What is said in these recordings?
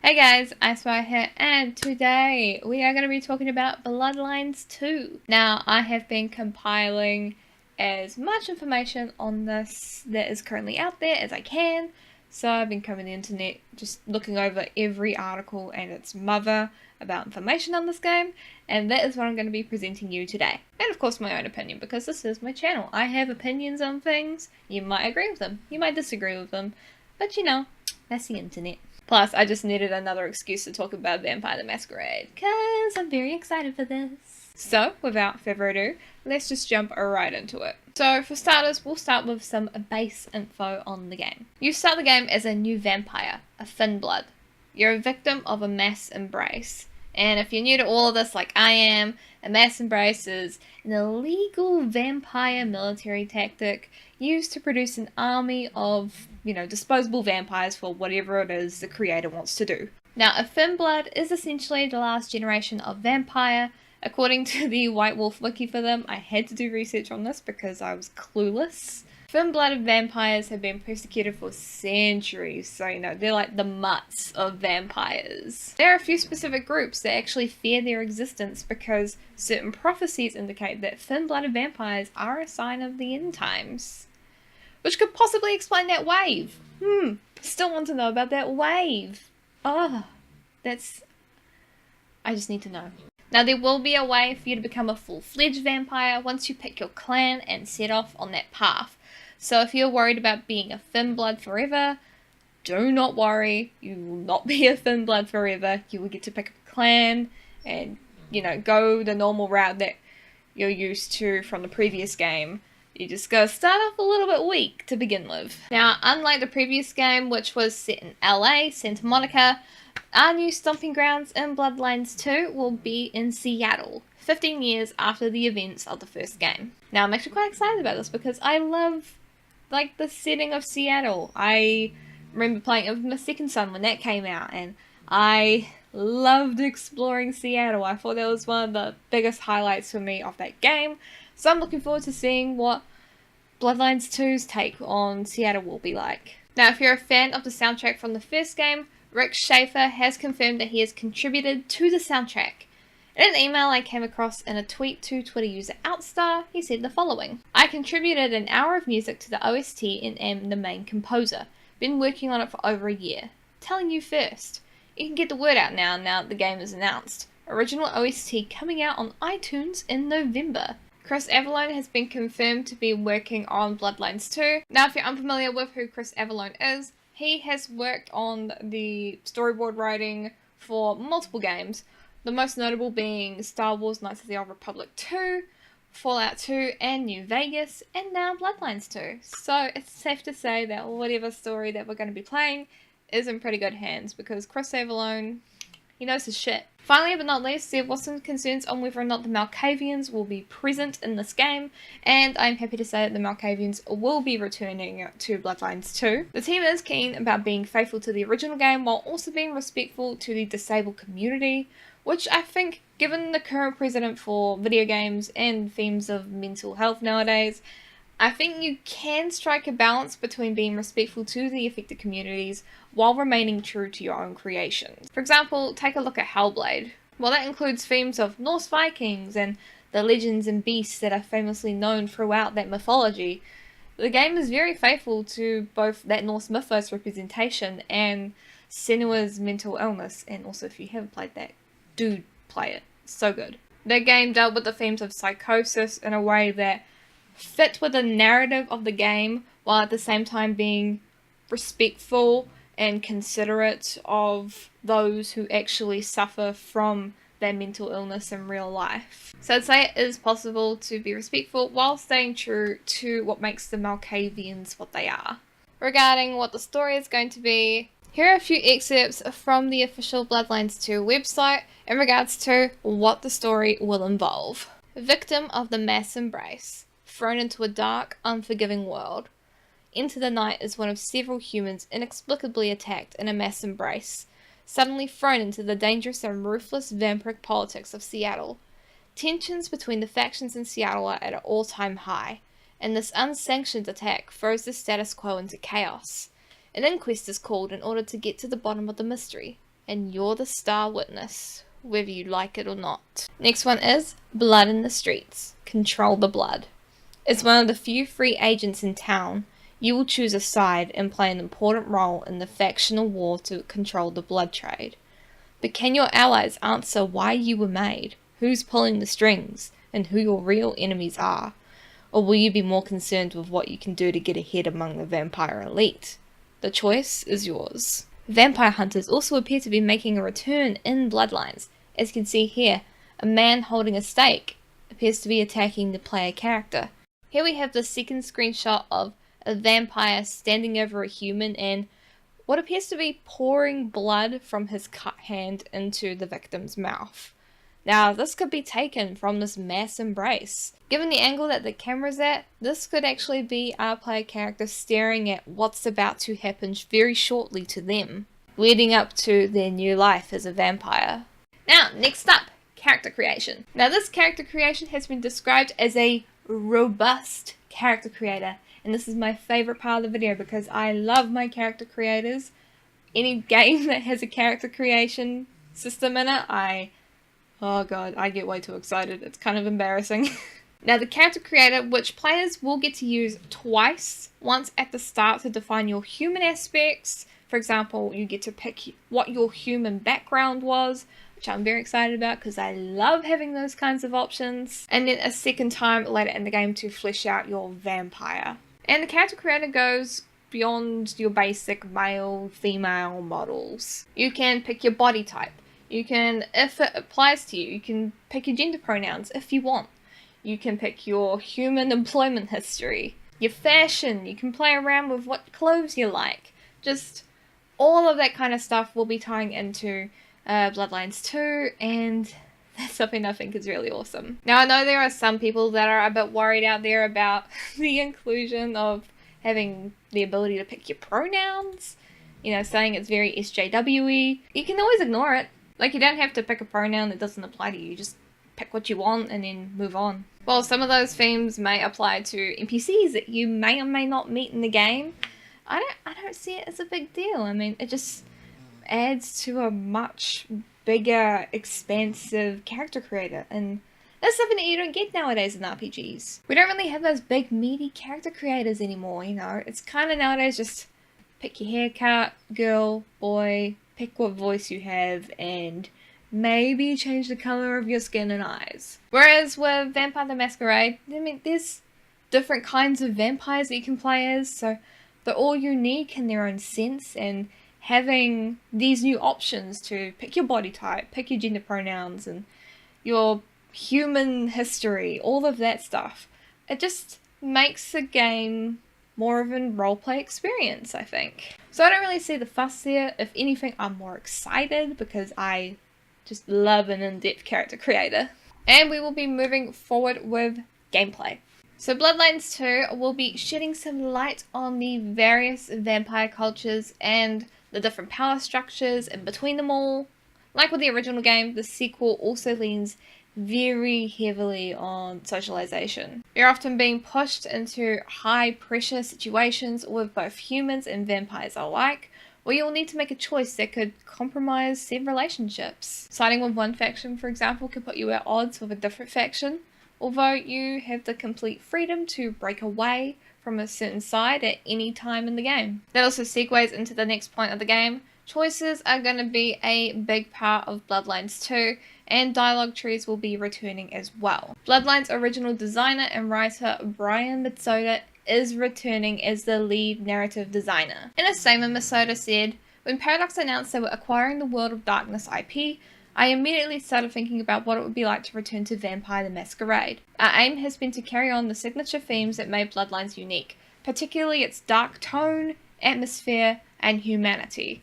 Hey guys, IceWire here, and today we are going to be talking about Bloodlines 2. Now, I have been compiling as much information on this that is currently out there as I can. So I've been combing the internet, just looking over every article and its mother about information on this game, and that is what I'm going to be presenting you today. And of course my own opinion, because this is my channel. I have opinions on things. You might agree with them, you might disagree with them, but you know, that's the internet. Plus, I just needed another excuse to talk about Vampire the Masquerade, because I'm very excited for this. So, without further ado, let's just jump right into it. So, for starters, we'll start with some base info on the game. You start the game as a new vampire, a thin blood. You're a victim of a mass embrace. And if you're new to all of this like I am, a mass embrace is an illegal vampire military tactic used to produce an army of, disposable vampires for whatever it is the creator wants to do. Now, a thin blood is essentially the last generation of vampire. According to the White Wolf wiki for them, I had to do research on this because I was clueless. Thin-blooded vampires have been persecuted for centuries, so they're like the mutts of vampires. There are a few specific groups that actually fear their existence because certain prophecies indicate that thin-blooded vampires are a sign of the end times. Which could possibly explain that wave. Still want to know about that wave. I just need to know. Now, there will be a way for you to become a full-fledged vampire once you pick your clan and set off on that path. So if you're worried about being a thin blood forever, do not worry. You will not be a thin blood forever. You will get to pick a clan and, go the normal route that you're used to from the previous game. You just gotta start off a little bit weak to begin with. Now, unlike the previous game, which was set in LA, Santa Monica, our new stomping grounds in Bloodlines 2 will be in Seattle, 15 years after the events of the first game. Now, I'm actually quite excited about this because I love, the setting of Seattle. I remember playing it with my second son when that came out, and I loved exploring Seattle. I thought that was one of the biggest highlights for me of that game. So I'm looking forward to seeing what Bloodlines 2's take on Seattle will be like. Now, if you're a fan of the soundtrack from the first game, Rick Schaefer has confirmed that he has contributed to the soundtrack. In an email I came across in a tweet to Twitter user Outstar, he said the following: I contributed an hour of music to the OST and am the main composer. Been working on it for over a year. Telling you first. You can get the word out now that the game is announced. Original OST coming out on iTunes in November. Chris Avellone has been confirmed to be working on Bloodlines 2. Now, if you're unfamiliar with who Chris Avellone is, he has worked on the storyboard writing for multiple games, the most notable being Star Wars Knights of the Old Republic 2, Fallout 2, and New Vegas, and now Bloodlines 2. So it's safe to say that whatever story that we're going to be playing is in pretty good hands, because Chris Avellone, he knows his shit. Finally, but not least, there was some concerns on whether or not the Malkavians will be present in this game, and I'm happy to say that the Malkavians will be returning to Bloodlines 2. The team is keen about being faithful to the original game while also being respectful to the disabled community, which I think, given the current precedent for video games and themes of mental health nowadays, I think you can strike a balance between being respectful to the affected communities while remaining true to your own creations. For example, take a look at Hellblade. While that includes themes of Norse Vikings and the legends and beasts that are famously known throughout that mythology, the game is very faithful to both that Norse mythos representation and Senua's mental illness, and also if you haven't played that, do play it. So good. That game dealt with the themes of psychosis in a way that fit with the narrative of the game, while at the same time being respectful and considerate of those who actually suffer from their mental illness in real life. So I'd say it is possible to be respectful while staying true to what makes the Malkavians what they are. Regarding what the story is going to be, here are a few excerpts from the official Bloodlines 2 website in regards to what the story will involve. Victim of the mass embrace. Thrown into a dark, unforgiving world. Into the night as one of several humans inexplicably attacked in a mass embrace, suddenly thrown into the dangerous and ruthless vampiric politics of Seattle. Tensions between the factions in Seattle are at an all-time high, and this unsanctioned attack throws the status quo into chaos. An inquest is called in order to get to the bottom of the mystery. and you're the star witness, whether you like it or not. Next one is Blood in the Streets. Control the blood. As one of the few free agents in town, you will choose a side and play an important role in the factional war to control the blood trade. But can your allies answer why you were made, who's pulling the strings, and who your real enemies are? Or will you be more concerned with what you can do to get ahead among the vampire elite? The choice is yours. Vampire hunters also appear to be making a return in Bloodlines. As you can see here, a man holding a stake appears to be attacking the player character. Here we have the second screenshot of a vampire standing over a human and what appears to be pouring blood from his cut hand into the victim's mouth. Now, this could be taken from this mass embrace. Given the angle that the camera's at, this could actually be our player character staring at what's about to happen very shortly to them, leading up to their new life as a vampire. Now, next up, character creation. Now, this character creation has been described as a robust character creator, and this is my favorite part of the video because I love my character creators. Any game that has a character creation system in it, oh god, I get way too excited. It's kind of embarrassing. Now, the character creator, which players will get to use twice, once at the start to define your human aspects. For example, you get to pick what your human background was, which I'm very excited about because I love having those kinds of options. And then a second time later in the game to flesh out your vampire. And the character creator goes beyond your basic male, female models. You can pick your body type. You can, if it applies to you, you can pick your gender pronouns if you want. You can pick your human employment history, your fashion. You can play around with what clothes you like. Just all of that kind of stuff will be tying into Bloodlines 2, and that's something I think is really awesome. Now, I know there are some people that are a bit worried out there about the inclusion of having the ability to pick your pronouns. You know, saying it's very SJW-y. You can always ignore it. Like, you don't have to pick a pronoun that doesn't apply to you. Just pick what you want and then move on. Well, some of those themes may apply to NPCs that you may or may not meet in the game. I don't see it as a big deal. I mean, it just adds to a much bigger, expansive character creator, and that's something that you don't get nowadays in RPGs. We don't really have those big, meaty character creators anymore, you know. It's kind of nowadays just pick your haircut, girl, boy, pick what voice you have, and maybe change the color of your skin and eyes. Whereas with Vampire the Masquerade, I mean, there's different kinds of vampires that you can play as, so they're all unique in their own sense, and having these new options to pick your body type, pick your gender pronouns, and your human history, all of that stuff, it just makes the game more of a roleplay experience, I think. So I don't really see the fuss there. If anything, I'm more excited because I just love an in-depth character creator. And we will be moving forward with gameplay. So Bloodlines 2 will be shedding some light on the various vampire cultures and the different power structures in between them all. Like with the original game, the sequel also leans very heavily on socialization. You're often being pushed into high pressure situations with both humans and vampires alike, where you'll need to make a choice that could compromise said relationships. Siding with one faction, for example, could put you at odds with a different faction, although you have the complete freedom to break away from a certain side at any time in the game. That also segues into the next point of the game. Choices are going to be a big part of Bloodlines 2, and dialogue trees will be returning as well. Bloodlines original designer and writer Brian Mitsoda is returning as the lead narrative designer. In a statement, Mitsoda said, "When Paradox announced they were acquiring the World of Darkness IP, I immediately started thinking about what it would be like to return to Vampire the Masquerade. Our aim has been to carry on the signature themes that made Bloodlines unique, particularly its dark tone, atmosphere, and humanity.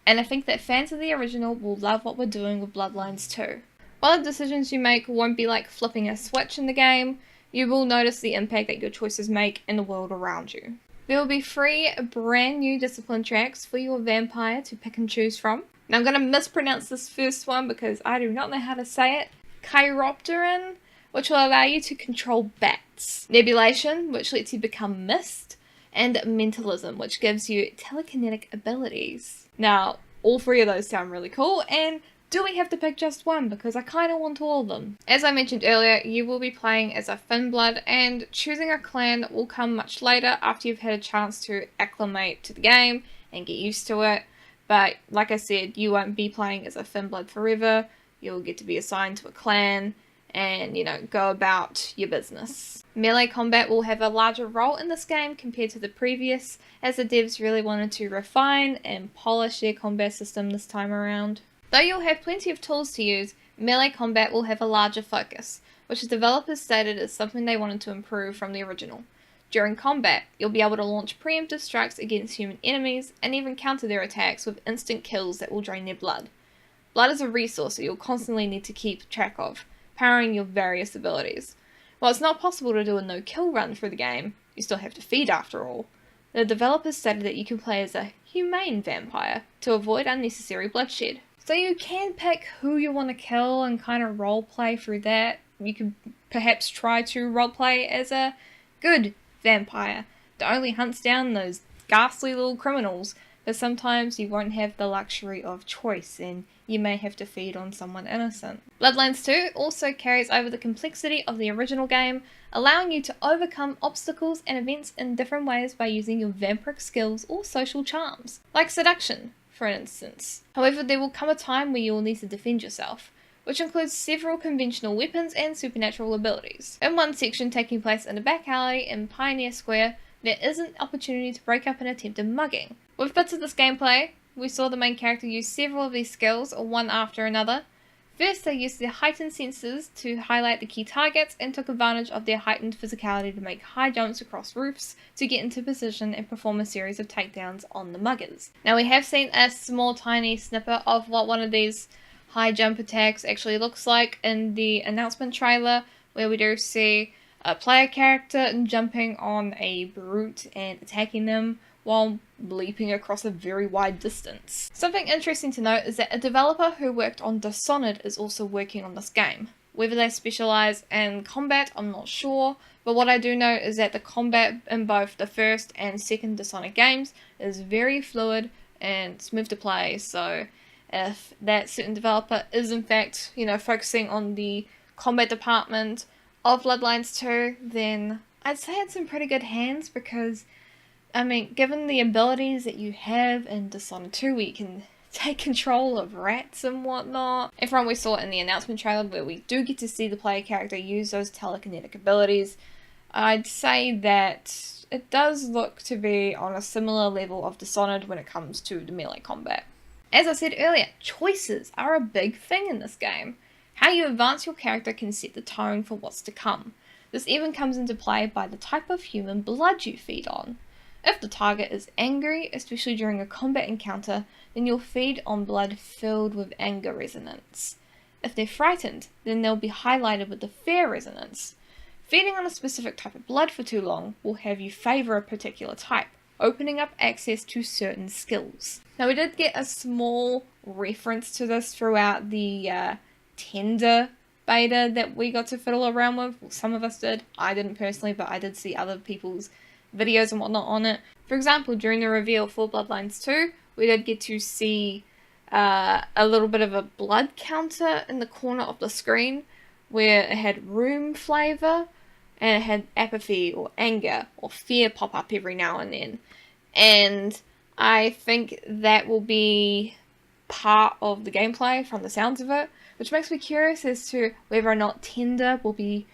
And I think that fans of the original will love what we're doing with Bloodlines 2. While the decisions you make won't be like flipping a switch in the game, you will notice the impact that your choices make in the world around you. There will be 3 brand new discipline tracks for your vampire to pick and choose from. Now I'm going to mispronounce this first one because I do not know how to say it. Chiropteran, which will allow you to control bats. Nebulation, which lets you become mist. And mentalism, which gives you telekinetic abilities. Now, all three of those sound really cool, and do we have to pick just one? Because I kind of want all of them. As I mentioned earlier, you will be playing as a Finn blood, and choosing a clan will come much later after you've had a chance to acclimate to the game and get used to it. But like I said, you won't be playing as a Finn blood forever. You'll get to be assigned to a clan and, go about your business. Melee combat will have a larger role in this game compared to the previous, as the devs really wanted to refine and polish their combat system this time around. Though you'll have plenty of tools to use, melee combat will have a larger focus, which the developers stated is something they wanted to improve from the original. During combat, you'll be able to launch preemptive strikes against human enemies and even counter their attacks with instant kills that will drain their blood. Blood is a resource that you'll constantly need to keep track of, powering your various abilities. While it's not possible to do a no-kill run through the game, you still have to feed after all. The developers stated that you can play as a humane vampire to avoid unnecessary bloodshed. So you can pick who you want to kill and kind of roleplay through that. You could perhaps try to roleplay as a good vampire that only hunts down those ghastly little criminals, but sometimes you won't have the luxury of choice and you may have to feed on someone innocent. Bloodlines 2 also carries over the complexity of the original game, allowing you to overcome obstacles and events in different ways by using your vampiric skills or social charms, like seduction, for instance. However, there will come a time where you will need to defend yourself, which includes several conventional weapons and supernatural abilities. In one section taking place in a back alley in Pioneer Square, there is an opportunity to break up an attempted mugging. With bits of this gameplay, we saw the main character use several of these skills, one after another. First, they used their heightened senses to highlight the key targets and took advantage of their heightened physicality to make high jumps across roofs to get into position and perform a series of takedowns on the muggers. Now, we have seen a small tiny snippet of what one of these high jump attacks actually looks like in the announcement trailer, where we do see a player character jumping on a brute and attacking them while leaping across a very wide distance. Something interesting to note is that a developer who worked on Dishonored is also working on this game. Whether they specialise in combat, I'm not sure, but what I do know is that the combat in both the first and second Dishonored games is very fluid and smooth to play, so if that certain developer is in fact, focusing on the combat department of Bloodlines 2, then I'd say it's in pretty good hands, because given the abilities that you have in Dishonored 2, where you can take control of rats and whatnot, and from what we saw in the announcement trailer where we do get to see the player character use those telekinetic abilities, I'd say that it does look to be on a similar level of Dishonored when it comes to the melee combat. As I said earlier, choices are a big thing in this game. How you advance your character can set the tone for what's to come. This even comes into play by the type of human blood you feed on. If the target is angry, especially during a combat encounter, then you'll feed on blood filled with anger resonance. If they're frightened, then they'll be highlighted with the fear resonance. Feeding on a specific type of blood for too long will have you favour a particular type, opening up access to certain skills. Now, we did get a small reference to this throughout the Tender beta that we got to fiddle around with. Well, some of us did. I didn't personally, but I did see other people's videos and whatnot on it. For example, during the reveal for Bloodlines 2, we did get to see a little bit of a blood counter in the corner of the screen, where it had room flavour, and it had apathy or anger or fear pop up every now and then. And I think that will be part of the gameplay from the sounds of it, which makes me curious as to whether or not Tender will be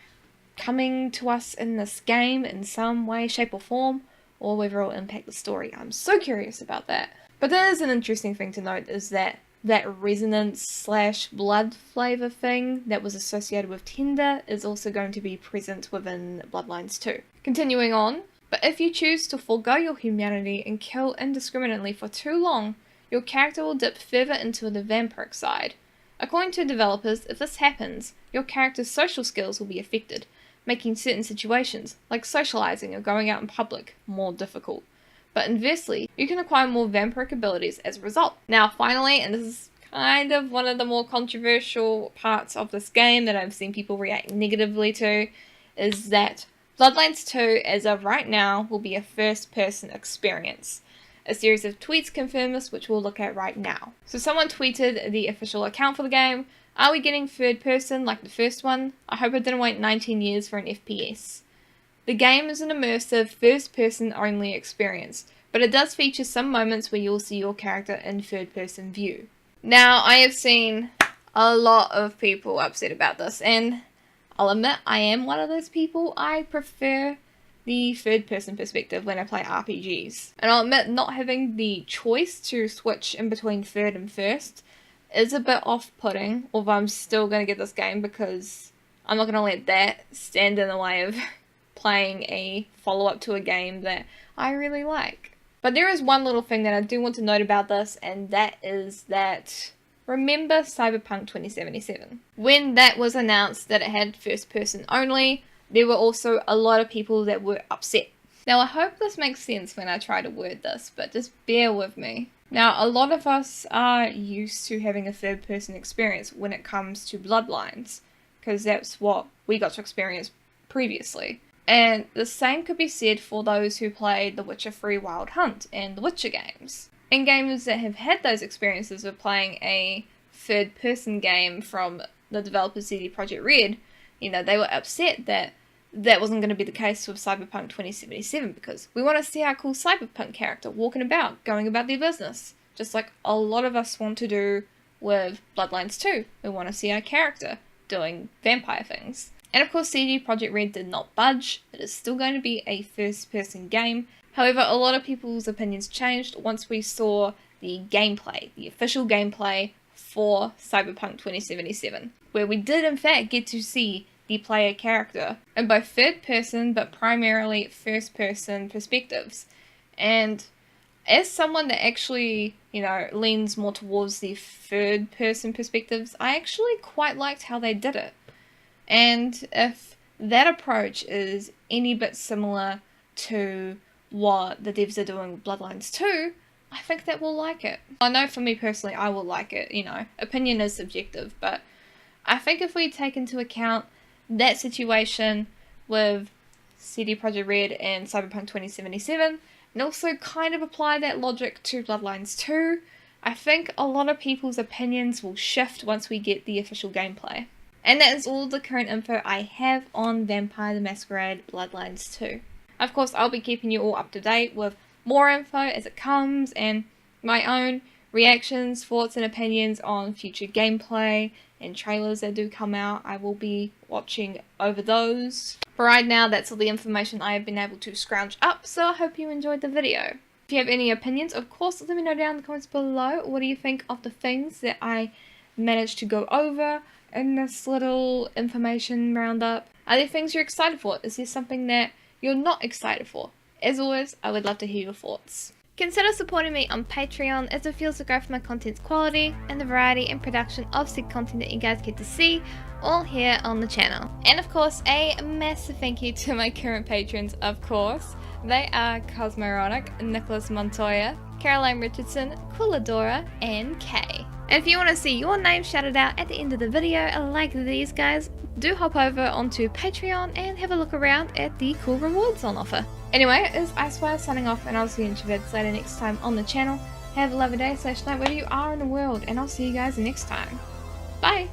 coming to us in this game in some way, shape or form, or whether it will impact the story. I'm so curious about that. But there is an interesting thing to note, is that resonance / blood flavour thing that was associated with Tender is also going to be present within Bloodlines 2. Continuing on, but if you choose to forego your humanity and kill indiscriminately for too long, your character will dip further into the vampiric side. According to developers, if this happens, your character's social skills will be affected, making certain situations, like socializing or going out in public, more difficult. But inversely, you can acquire more vampiric abilities as a result. Now finally, and this is kind of one of the more controversial parts of this game that I've seen people react negatively to, is that Bloodlines 2, as of right now, will be a first-person experience. A series of tweets confirm this, which we'll look at right now. So someone tweeted the official account for the game. Are we getting third person like the first one? I hope I didn't wait 19 years for an FPS. The game is an immersive, first-person only experience, but it does feature some moments where you'll see your character in third-person view. Now, I have seen a lot of people upset about this, and I'll admit I am one of those people. I prefer the third-person perspective when I play RPGs. And I'll admit not having the choice to switch in between third and first is a bit off-putting, although I'm still going to get this game because I'm not going to let that stand in the way of playing a follow-up to a game that I really like. But there is one little thing that I do want to note about this, and that is that, remember Cyberpunk 2077? When that was announced that it had first person only, there were also a lot of people that were upset. Now I hope this makes sense when I try to word this, but just bear with me. Now a lot of us are used to having a third person experience when it comes to Bloodlines, because that's what we got to experience previously. And the same could be said for those who played The Witcher 3 Wild Hunt and The Witcher games. And gamers that have had those experiences of playing a third-person game from the developer CD Projekt Red, you know, they were upset that that wasn't going to be the case with Cyberpunk 2077 because we want to see our cool Cyberpunk character walking about, going about their business. Just like a lot of us want to do with Bloodlines 2. We want to see our character doing vampire things. And of course CD Projekt Red did not budge. It is still going to be a first-person game. However, a lot of people's opinions changed once we saw the gameplay, the official gameplay for Cyberpunk 2077, where we did in fact get to see the player character in both third-person but primarily first-person perspectives. And as someone that actually, you know, leans more towards the third-person perspectives, I actually quite liked how they did it. And if that approach is any bit similar to what the devs are doing with Bloodlines 2, I think that we'll like it. I know for me personally, I will like it, you know, opinion is subjective, but I think if we take into account that situation with CD Projekt Red and Cyberpunk 2077, and also kind of apply that logic to Bloodlines 2, I think a lot of people's opinions will shift once we get the official gameplay. And that is all the current info I have on Vampire the Masquerade Bloodlines 2. Of course, I'll be keeping you all up to date with more info as it comes and my own reactions, thoughts and opinions on future gameplay and trailers that do come out. I will be watching over those. For right now, that's all the information I have been able to scrounge up, so I hope you enjoyed the video. If you have any opinions, of course, let me know down in the comments below. What do you think of the things that I managed to go over in this little information roundup? Are there things you're excited for? Is there something that you're not excited for? As always, I would love to hear your thoughts. Consider supporting me on Patreon as it feels to go for my content's quality and the variety and production of said content that you guys get to see all here on the channel. And of course, a massive thank you to my current patrons, of course. They are Cosmoronic, Nicholas Montoya, Caroline Richardson, Cooladora, and Kay. And if you want to see your name shouted out at the end of the video like these guys, do hop over onto Patreon and have a look around at the cool rewards on offer. Anyway, it's IceWire signing off, and I'll see you in later next time on the channel. Have a lovely day / night wherever you are in the world, and I'll see you guys next time. Bye!